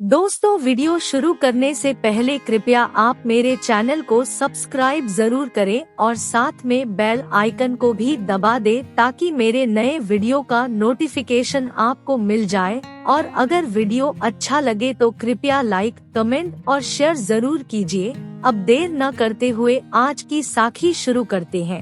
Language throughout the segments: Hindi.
दोस्तों, वीडियो शुरू करने से पहले कृपया आप मेरे चैनल को सब्सक्राइब जरूर करें और साथ में बेल आइकन को भी दबा दें ताकि मेरे नए वीडियो का नोटिफिकेशन आपको मिल जाए। और अगर वीडियो अच्छा लगे तो कृपया लाइक, कमेंट और शेयर जरूर कीजिए। अब देर न करते हुए आज की साखी शुरू करते हैं।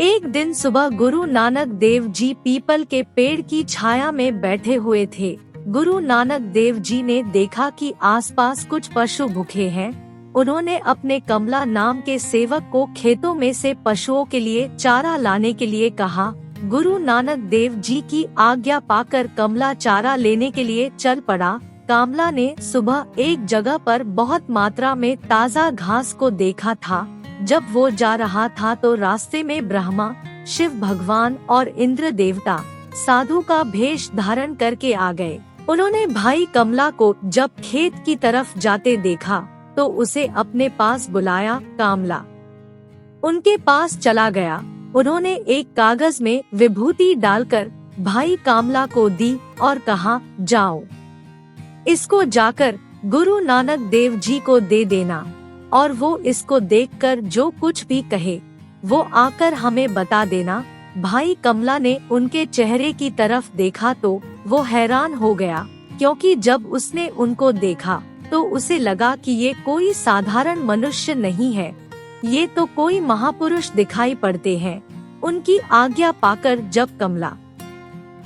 एक दिन सुबह गुरु नानक देव जी पीपल के पेड़ की छाया में बैठे हुए थे। गुरु नानक देव जी ने देखा कि आसपास कुछ पशु भूखे हैं। उन्होंने अपने कमला नाम के सेवक को खेतों में से पशुओं के लिए चारा लाने के लिए कहा। गुरु नानक देव जी की आज्ञा पाकर कमला चारा लेने के लिए चल पड़ा। कमला ने सुबह एक जगह पर बहुत मात्रा में ताज़ा घास को देखा था। जब वो जा रहा था तो रास्ते में ब्रह्मा, शिव भगवान और इंद्र देवता साधु का भेष धारण करके आ गए। उन्होंने भाई कमला को जब खेत की तरफ जाते देखा तो उसे अपने पास बुलाया। कमला उनके पास चला गया। उन्होंने एक कागज में विभूति डालकर भाई कमला को दी और कहा, जाओ, इसको जाकर गुरु नानक देव जी को दे देना और वो इसको देखकर जो कुछ भी कहे वो आकर हमें बता देना। भाई कमला ने उनके चेहरे की तरफ देखा तो वो हैरान हो गया, क्योंकि जब उसने उनको देखा तो उसे लगा कि ये कोई साधारण मनुष्य नहीं है, ये तो कोई महापुरुष दिखाई पड़ते हैं। उनकी आज्ञा पाकर जब कमला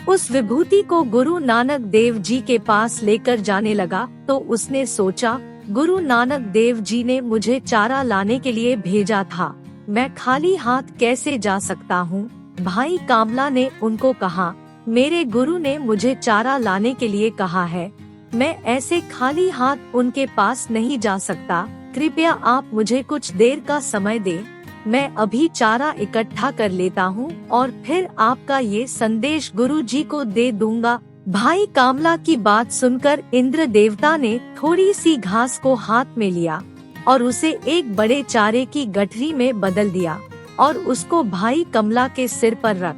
उस विभूति को गुरु नानक देव जी के पास लेकर जाने लगा तो उसने सोचा, गुरु नानक देव जी ने मुझे चारा लाने के लिए भेजा था, मैं खाली हाथ कैसे जा सकता हूँ। भाई कमला ने उनको कहा, मेरे गुरु ने मुझे चारा लाने के लिए कहा है, मैं ऐसे खाली हाथ उनके पास नहीं जा सकता। कृपया आप मुझे कुछ देर का समय दें, मैं अभी चारा इकट्ठा कर लेता हूँ और फिर आपका ये संदेश गुरु जी को दे दूंगा। भाई कमला की बात सुनकर इंद्र देवता ने थोड़ी सी घास को हाथ में लिया और उसे एक बड़े चारे की गठरी में बदल दिया और उसको भाई कमला के सिर पर रख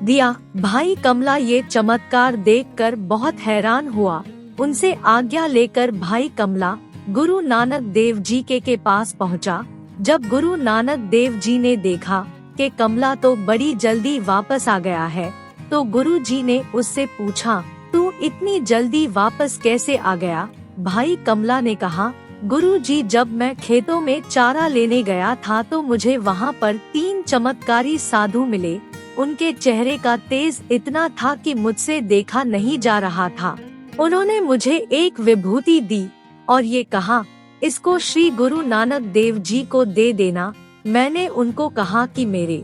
दिया। भाई कमला ये चमत्कार देखकर बहुत हैरान हुआ। उनसे आज्ञा लेकर भाई कमला गुरु नानक देव जी के पास पहुंचा। जब गुरु नानक देव जी ने देखा कि कमला तो बड़ी जल्दी वापस आ गया है तो गुरु जी ने उससे पूछा, तू इतनी जल्दी वापस कैसे आ गया। भाई कमला ने कहा, गुरु जी, जब मैं खेतों में चारा लेने गया था तो मुझे वहाँ पर 3 चमत्कारी साधु मिले। उनके चेहरे का तेज इतना था कि मुझसे देखा नहीं जा रहा था। उन्होंने मुझे एक विभूति दी और ये कहा, इसको श्री गुरु नानक देव जी को दे देना। मैंने उनको कहा कि मेरे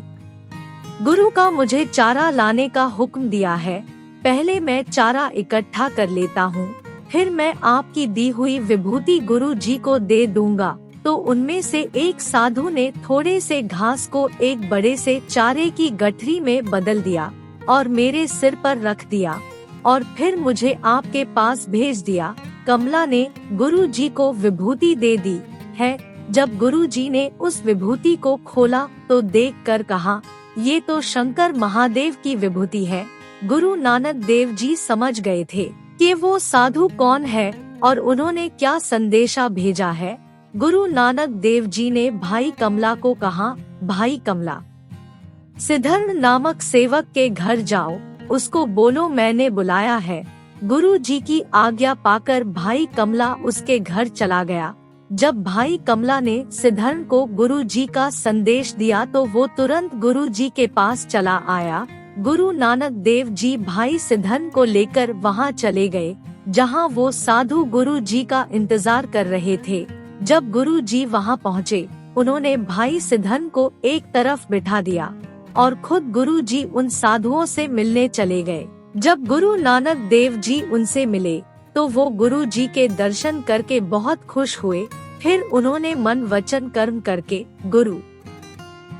गुरु का मुझे चारा लाने का हुक्म दिया है, पहले मैं चारा इकट्ठा कर लेता हूँ, फिर मैं आपकी दी हुई विभूति गुरु जी को दे दूंगा। तो उनमें से एक साधु ने थोड़े से घास को एक बड़े से चारे की गठरी में बदल दिया और मेरे सिर पर रख दिया और फिर मुझे आपके पास भेज दिया। कमला ने गुरु जी को विभूति दे दी है। जब गुरु जी ने उस विभूति को खोला तो देखकर कहा, ये तो शंकर महादेव की विभूति है। गुरु नानक देव जी समझ गए थे कि वो साधु कौन है और उन्होंने क्या संदेशा भेजा है। गुरु नानक देव जी ने भाई कमला को कहा, भाई कमला, सिद्धर्थ नामक सेवक के घर जाओ, उसको बोलो मैंने बुलाया है। गुरु जी की आज्ञा पाकर भाई कमला उसके घर चला गया। जब भाई कमला ने सिद्धर्थ को गुरु जी का संदेश दिया तो वो तुरंत गुरु जी के पास चला आया। गुरु नानक देव जी भाई सिद्धर्थ को लेकर वहाँ चले गए जहाँ वो साधु गुरु जी का इंतजार कर रहे थे। जब गुरु जी वहाँ पहुँचे, उन्होंने भाई सिद्धर्थ को एक तरफ बिठा दिया और खुद गुरु जी उन साधुओं से मिलने चले गए। जब गुरु नानक देव जी उनसे मिले तो वो गुरु जी के दर्शन करके बहुत खुश हुए। फिर उन्होंने मन वचन कर्म करके गुरु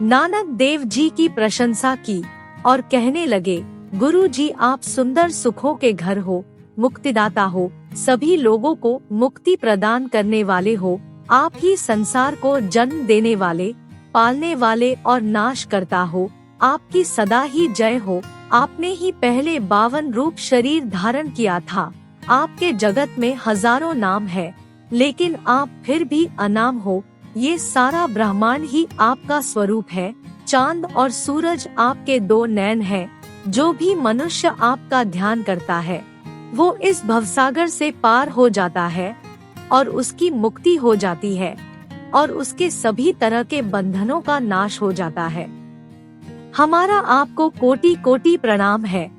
नानक देव जी की प्रशंसा की और कहने लगे, गुरु जी, आप सुंदर सुखों के घर हो, मुक्तिदाता हो, सभी लोगों को मुक्ति प्रदान करने वाले हो। आप ही संसार को जन्म देने वाले, पालने वाले और नाश करता हो। आपकी सदा ही जय हो। आपने ही पहले 52 रूप शरीर धारण किया था, आपके जगत में हजारों नाम है, लेकिन आप फिर भी अनाम हो। ये सारा ब्रह्मांड ही आपका स्वरूप है। चांद और सूरज आपके दो नैन हैं। जो भी मनुष्य आपका ध्यान करता है वो इस भवसागर से पार हो जाता है और उसकी मुक्ति हो जाती है और उसके सभी तरह के बंधनों का नाश हो जाता है। हमारा आपको कोटि कोटि प्रणाम है।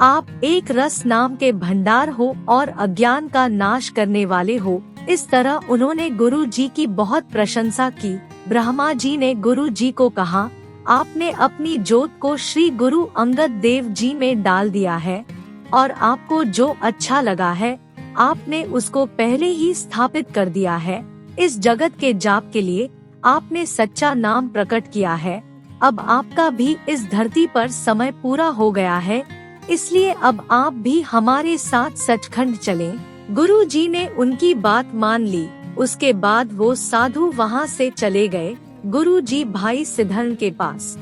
आप एक रस नाम के भंडार हो और अज्ञान का नाश करने वाले हो। इस तरह उन्होंने गुरु जी की बहुत प्रशंसा की। ब्रह्मा जी ने गुरु जी को कहा, आपने अपनी जोत को श्री गुरु अंगद देव जी में डाल दिया है और आपको जो अच्छा लगा है आपने उसको पहले ही स्थापित कर दिया है। इस जगत के जाप के लिए आपने सच्चा नाम प्रकट किया है। अब आपका भी इस धरती पर समय पूरा हो गया है, इसलिए अब आप भी हमारे साथ सचखंड चलें। गुरु जी ने उनकी बात मान ली। उसके बाद वो साधु वहाँ से चले गए। गुरु जी भाई सिद्धन के पास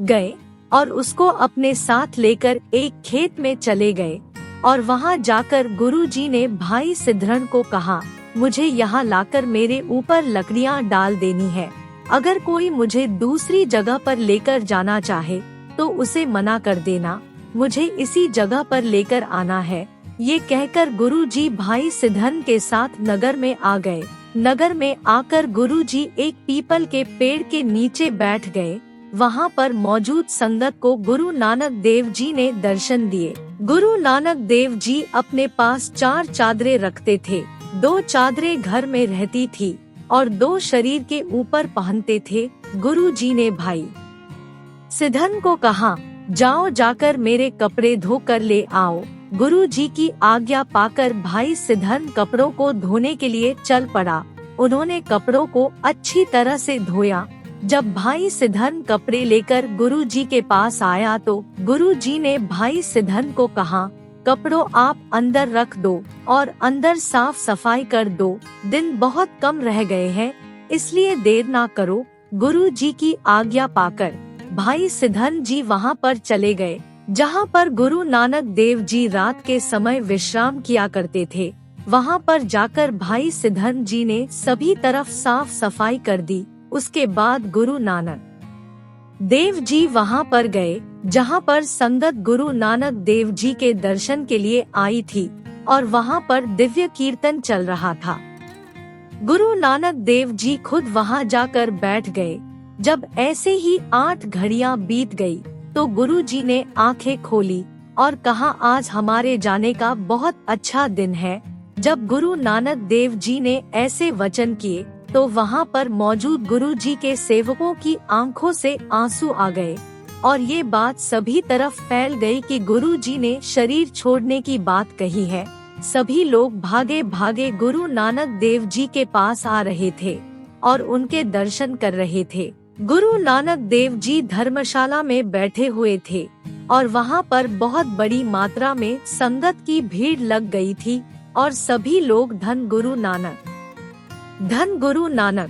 गए और उसको अपने साथ लेकर एक खेत में चले गए और वहाँ जाकर गुरु जी ने भाई सिद्धन को कहा, मुझे यहाँ लाकर मेरे ऊपर लकड़ियाँ डाल देनी है। अगर कोई मुझे दूसरी जगह पर लेकर जाना चाहे तो उसे मना कर देना, मुझे इसी जगह पर लेकर आना है। ये कहकर गुरु जी भाई सिद्धन के साथ नगर में आ गए। नगर में आकर गुरु जी एक पीपल के पेड़ के नीचे बैठ गए। वहाँ पर मौजूद संगत को गुरु नानक देव जी ने दर्शन दिए। गुरु नानक देव जी अपने पास 4 चादरें रखते थे। 2 चादरें घर में रहती थी और 2 शरीर के ऊपर पहनते थे। गुरु जी ने भाई सिद्धन को कहा, जाओ जाकर मेरे कपड़े धो कर ले आओ। गुरु जी की आज्ञा पाकर भाई सिद्धन कपड़ों को धोने के लिए चल पड़ा। उन्होंने कपड़ों को अच्छी तरह से धोया। जब भाई सिद्धन कपड़े लेकर गुरु जी के पास आया तो गुरु जी ने भाई सिद्धन को कहा, कपड़ों आप अंदर रख दो और अंदर साफ सफाई कर दो। दिन बहुत कम रह गए हैं, इसलिए देर ना करो। गुरु जी की आज्ञा पाकर भाई सिद्धन जी वहाँ पर चले गए जहाँ पर गुरु नानक देव जी रात के समय विश्राम किया करते थे। वहाँ पर जाकर भाई सिद्धन जी ने सभी तरफ साफ सफाई कर दी। उसके बाद गुरु नानक देव जी वहाँ पर गए जहाँ पर संगत गुरु नानक देव जी के दर्शन के लिए आई थी और वहाँ पर दिव्य कीर्तन चल रहा था। गुरु नानक देव जी खुद वहाँ जाकर बैठ गए। जब ऐसे ही 8 घड़ियाँ बीत गई तो गुरु जी ने आंखें खोली और कहा, आज हमारे जाने का बहुत अच्छा दिन है। जब गुरु नानक देव जी ने ऐसे वचन किए तो वहाँ पर मौजूद गुरु जी के सेवकों की आंखों से आंसू आ गए और ये बात सभी तरफ फैल गई कि गुरु जी ने शरीर छोड़ने की बात कही है। सभी लोग भागे भागे गुरु नानक देव जी के पास आ रहे थे और उनके दर्शन कर रहे थे। गुरु नानक देव जी धर्मशाला में बैठे हुए थे और वहाँ पर बहुत बड़ी मात्रा में संगत की भीड़ लग गई थी और सभी लोग धन गुरु नानक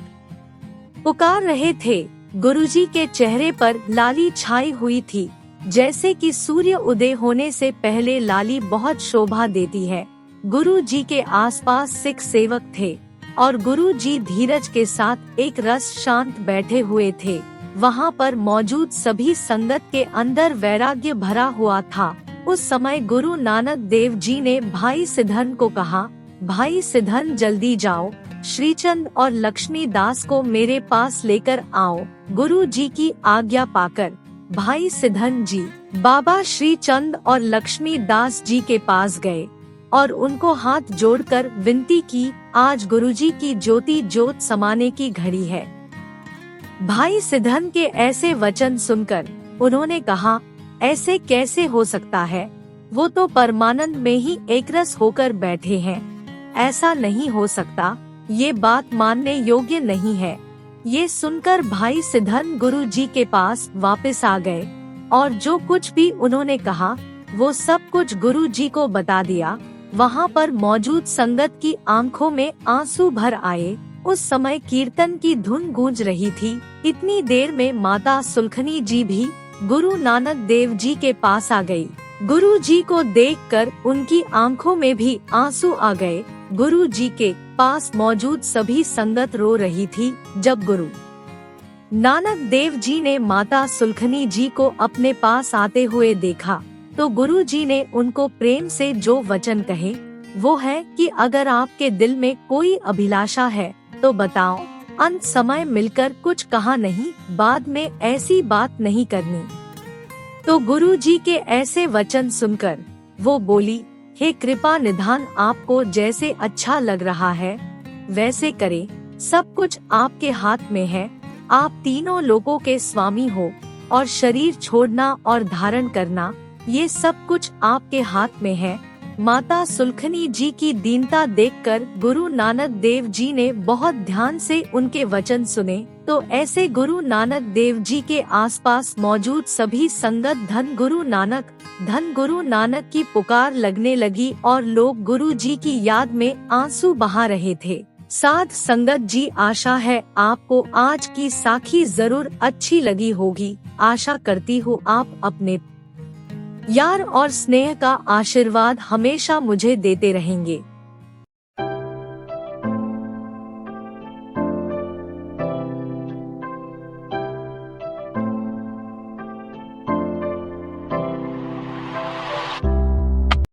पुकार रहे थे। गुरुजी के चेहरे पर लाली छाई हुई थी, जैसे कि सूर्य उदय होने से पहले लाली बहुत शोभा देती है। गुरु जी के आसपास सिख सेवक थे और गुरु जी धीरज के साथ एक रस शांत बैठे हुए थे। वहाँ पर मौजूद सभी संगत के अंदर वैराग्य भरा हुआ था। उस समय गुरु नानक देव जी ने भाई सिद्धन को कहा, भाई सिद्धन जल्दी जाओ, श्रीचंद और लक्ष्मी दास को मेरे पास लेकर आओ। गुरु जी की आज्ञा पाकर भाई सिद्धन जी बाबा श्रीचंद और लक्ष्मी दास जी के पास गए और उनको हाथ जोड़कर विनती की, आज गुरुजी की ज्योति ज्योत समाने की घड़ी है। भाई सिद्धन के ऐसे वचन सुनकर उन्होंने कहा, ऐसे कैसे हो सकता है, वो तो परमानंद में ही एकरस होकर बैठे हैं। ऐसा नहीं हो सकता, ये बात मानने योग्य नहीं है। ये सुनकर भाई सिद्धन गुरु जी के पास वापस आ गए और जो कुछ भी उन्होंने कहा वो सब कुछ गुरु जी को बता दिया। वहाँ पर मौजूद संगत की आंखों में आंसू भर आए। उस समय कीर्तन की धुन गूंज रही थी। इतनी देर में माता सुलखनी जी भी गुरु नानक देव जी के पास आ गई। गुरुजी को देखकर उनकी आंखों में भी आंसू आ गए। गुरुजी के पास मौजूद सभी संगत रो रही थी। जब गुरु नानक देव जी ने माता सुलखनी जी को अपने पास आते हुए देखा तो गुरुजी ने उनको प्रेम से जो वचन कहे वो है कि अगर आपके दिल में कोई अभिलाषा है तो बताओ, अंत समय मिलकर कुछ कहा नहीं, बाद में ऐसी बात नहीं करनी। तो गुरुजी के ऐसे वचन सुनकर वो बोली, हे कृपा निधान, आपको जैसे अच्छा लग रहा है वैसे करे, सब कुछ आपके हाथ में है। आप तीनों लोगों के स्वामी हो और शरीर छोड़ना और धारण करना ये सब कुछ आपके हाथ में है। माता सुलखनी जी की दीनता देखकर गुरु नानक देव जी ने बहुत ध्यान से उनके वचन सुने। तो ऐसे गुरु नानक देव जी के आसपास मौजूद सभी संगत धन गुरु नानक की पुकार लगने लगी और लोग गुरु जी की याद में आंसू बहा रहे थे। साध संगत जी, आशा है आपको आज की साखी जरूर अच्छी लगी होगी। आशा करती हूँ आप अपने यार और स्नेह का आशीर्वाद हमेशा मुझे देते रहेंगे।